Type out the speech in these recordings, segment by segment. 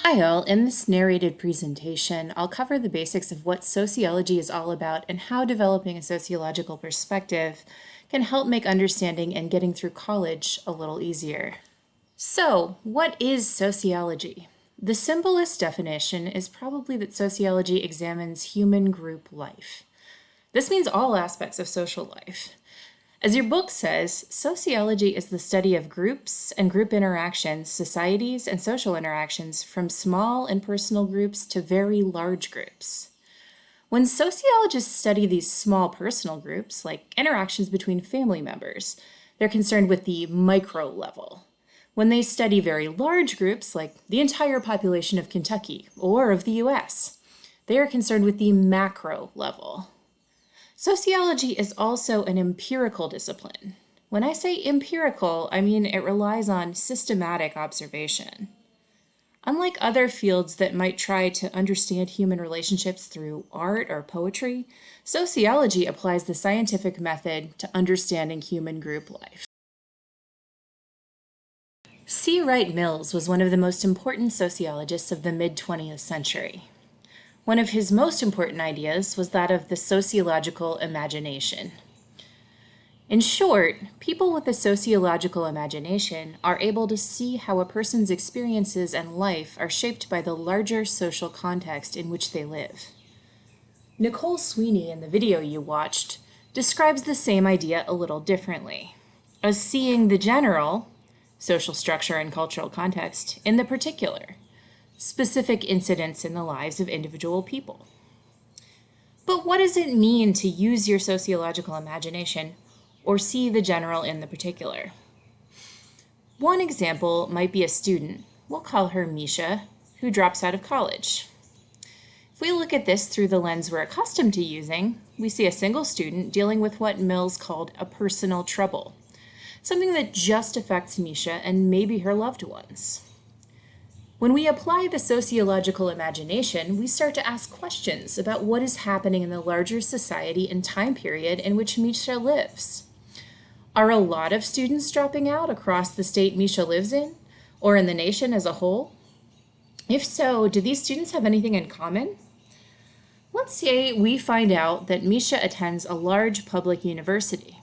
Hi all, in this narrated presentation, I'll cover the basics of what sociology is all about and how developing a sociological perspective can help make understanding and getting through college a little easier. So, what is sociology? The simplest definition is probably that sociology examines human group life. This means all aspects of social life. As your book says, sociology is the study of groups and group interactions, societies, and social interactions from small and personal groups to very large groups. When sociologists study these small personal groups, like interactions between family members, they're concerned with the micro level. When they study very large groups, like the entire population of Kentucky or of the US, they are concerned with the macro level. Sociology is also an empirical discipline. When I say empirical, I mean it relies on systematic observation. Unlike other fields that might try to understand human relationships through art or poetry, sociology applies the scientific method to understanding human group life. C. Wright Mills was one of the most important sociologists of the mid-20th century. One of his most important ideas was that of the sociological imagination. In short, people with a sociological imagination are able to see how a person's experiences and life are shaped by the larger social context in which they live. Nicole Sweeney, in the video you watched, describes the same idea a little differently, as seeing the general, social structure and cultural context, in the particular, specific incidents in the lives of individual people. But what does it mean to use your sociological imagination or see the general in the particular? One example might be a student, we'll call her Misha, who drops out of college. If we look at this through the lens we're accustomed to using, we see a single student dealing with what Mills called a personal trouble, something that just affects Misha and maybe her loved ones. When we apply the sociological imagination, we start to ask questions about what is happening in the larger society and time period in which Misha lives. Are a lot of students dropping out across the state Misha lives in, or in the nation as a whole? If so, do these students have anything in common? Let's say we find out that Misha attends a large public university.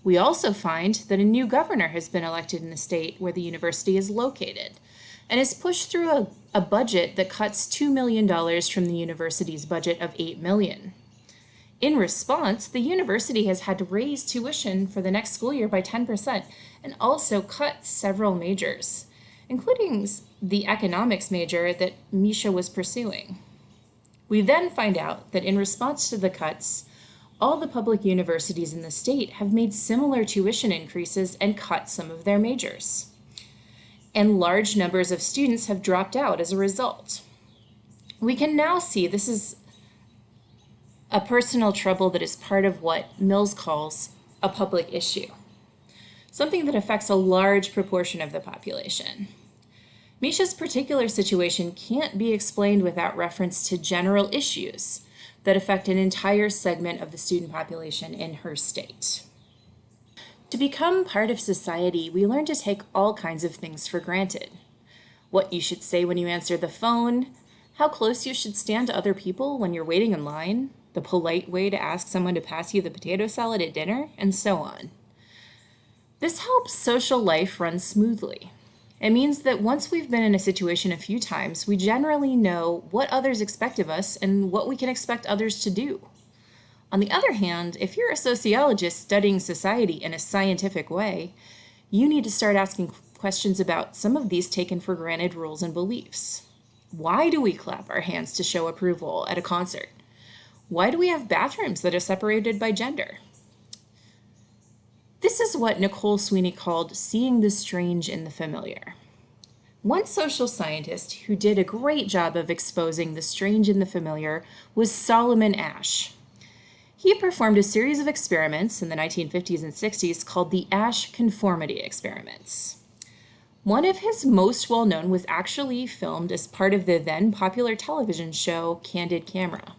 We also find that a new governor has been elected in the state where the university is located, and has pushed through a budget that cuts $2 million from the university's budget of $8 million. In response, the university has had to raise tuition for the next school year by 10% and also cut several majors, including the economics major that Misha was pursuing. We then find out that in response to the cuts, all the public universities in the state have made similar tuition increases and cut some of their majors. And large numbers of students have dropped out as a result. We can now see this is a personal trouble that is part of what Mills calls a public issue, something that affects a large proportion of the population. Misha's particular situation can't be explained without reference to general issues that affect an entire segment of the student population in her state. To become part of society, we learn to take all kinds of things for granted. What you should say when you answer the phone, how close you should stand to other people when you're waiting in line, the polite way to ask someone to pass you the potato salad at dinner, and so on. This helps social life run smoothly. It means that once we've been in a situation a few times, we generally know what others expect of us and what we can expect others to do. On the other hand, if you're a sociologist studying society in a scientific way, you need to start asking questions about some of these taken for granted rules and beliefs. Why do we clap our hands to show approval at a concert? Why do we have bathrooms that are separated by gender? This is what Nicole Sweeney called seeing the strange in the familiar. One social scientist who did a great job of exposing the strange in the familiar was Solomon Asch. He performed a series of experiments in the 1950s and 60s called the Asch conformity experiments. One of his most well-known was actually filmed as part of the then popular television show Candid Camera.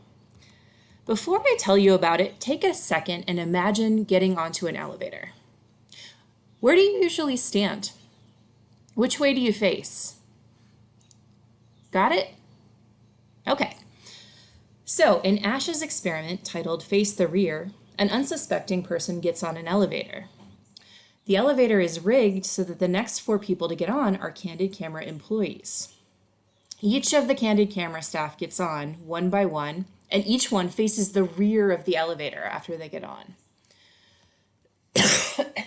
Before I tell you about it, take a second and imagine getting onto an elevator. Where do you usually stand? Which way do you face? Got it? Okay. So, in Ash's experiment titled Face the Rear, an unsuspecting person gets on an elevator. The elevator is rigged so that the next 4 people to get on are Candid Camera employees. Each of the Candid Camera staff gets on one by one, and each one faces the rear of the elevator after they get on.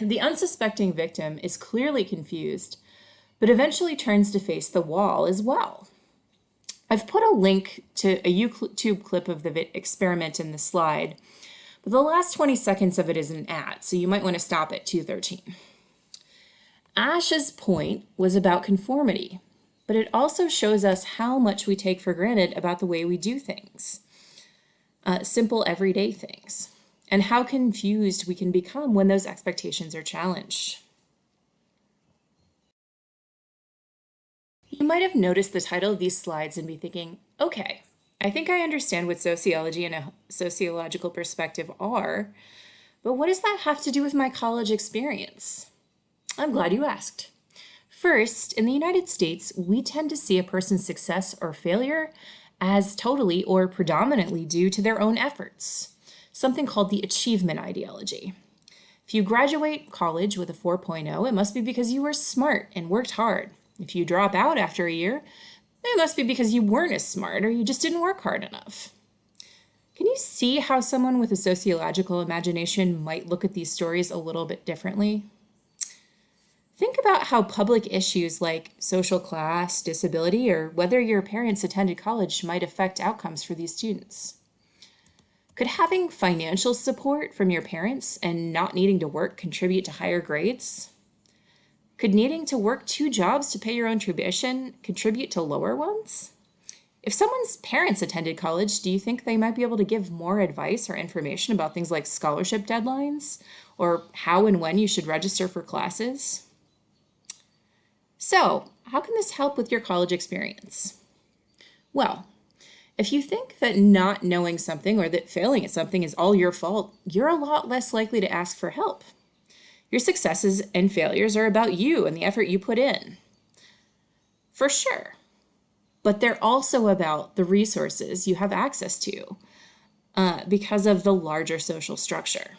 The unsuspecting victim is clearly confused, but eventually turns to face the wall as well. I've put a link to a YouTube clip of the experiment in the slide, but the last 20 seconds of it is an ad, so you might want to stop at 2:13. Ash's point was about conformity, but it also shows us how much we take for granted about the way we do things, simple everyday things, and how confused we can become when those expectations are challenged. You might have noticed the title of these slides and be thinking, okay, I think I understand what sociology and a sociological perspective are, but what does that have to do with my college experience? I'm glad you asked. First, in the United States, we tend to see a person's success or failure as totally or predominantly due to their own efforts, something called the achievement ideology. If you graduate college with a 4.0, it must be because you were smart and worked hard. If you drop out after a year, it must be because you weren't as smart or you just didn't work hard enough. Can you see how someone with a sociological imagination might look at these stories a little bit differently? Think about how public issues like social class, disability, or whether your parents attended college might affect outcomes for these students. Could having financial support from your parents and not needing to work contribute to higher grades? Could needing to work 2 jobs to pay your own tuition contribute to lower ones? If someone's parents attended college, do you think they might be able to give more advice or information about things like scholarship deadlines or how and when you should register for classes? So, how can this help with your college experience? Well, if you think that not knowing something or that failing at something is all your fault, you're a lot less likely to ask for help. Your successes and failures are about you and the effort you put in. For sure. But they're also about the resources you have access to because of the larger social structure.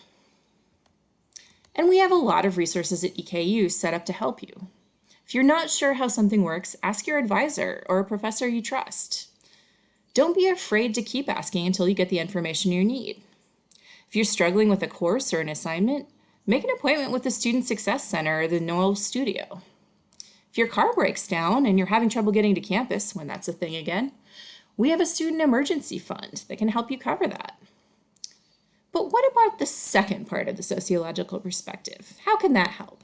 And we have a lot of resources at EKU set up to help you. If you're not sure how something works, ask your advisor or a professor you trust. Don't be afraid to keep asking until you get the information you need. If you're struggling with a course or an assignment, make an appointment with the Student Success Center or the Noel Studio. If your car breaks down and you're having trouble getting to campus, when that's a thing again, we have a student emergency fund that can help you cover that. But what about the second part of the sociological perspective? How can that help?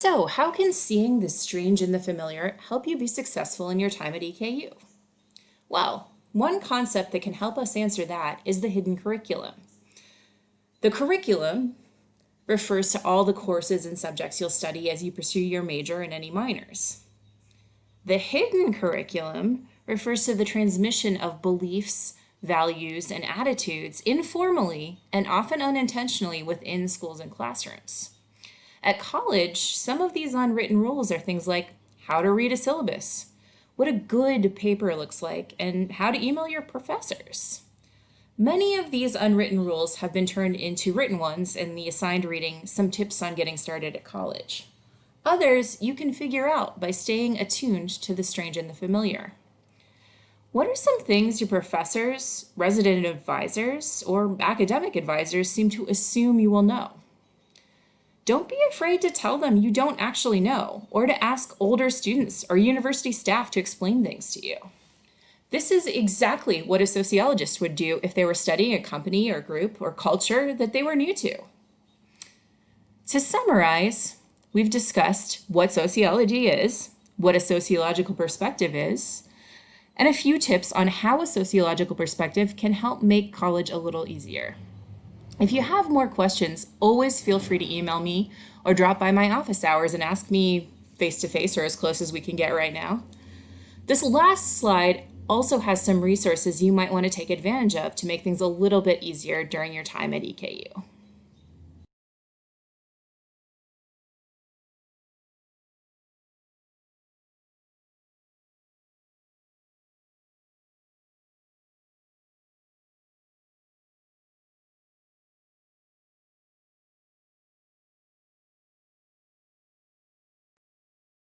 So, how can seeing the strange and the familiar help you be successful in your time at EKU? Well, one concept that can help us answer that is the hidden curriculum. The curriculum refers to all the courses and subjects you'll study as you pursue your major and any minors. The hidden curriculum refers to the transmission of beliefs, values, and attitudes informally and often unintentionally within schools and classrooms. At college, some of these unwritten rules are things like how to read a syllabus, what a good paper looks like, and how to email your professors. Many of these unwritten rules have been turned into written ones in the assigned reading, Some Tips on Getting Started at College. Others you can figure out by staying attuned to the strange and the familiar. What are some things your professors, resident advisors, or academic advisors seem to assume you will know? Don't be afraid to tell them you don't actually know, or to ask older students or university staff to explain things to you. This is exactly what a sociologist would do if they were studying a company or group or culture that they were new to. To summarize, we've discussed what sociology is, what a sociological perspective is, and a few tips on how a sociological perspective can help make college a little easier. If you have more questions, always feel free to email me or drop by my office hours and ask me face-to-face or as close as we can get right now. This last slide also has some resources you might want to take advantage of to make things a little bit easier during your time at EKU.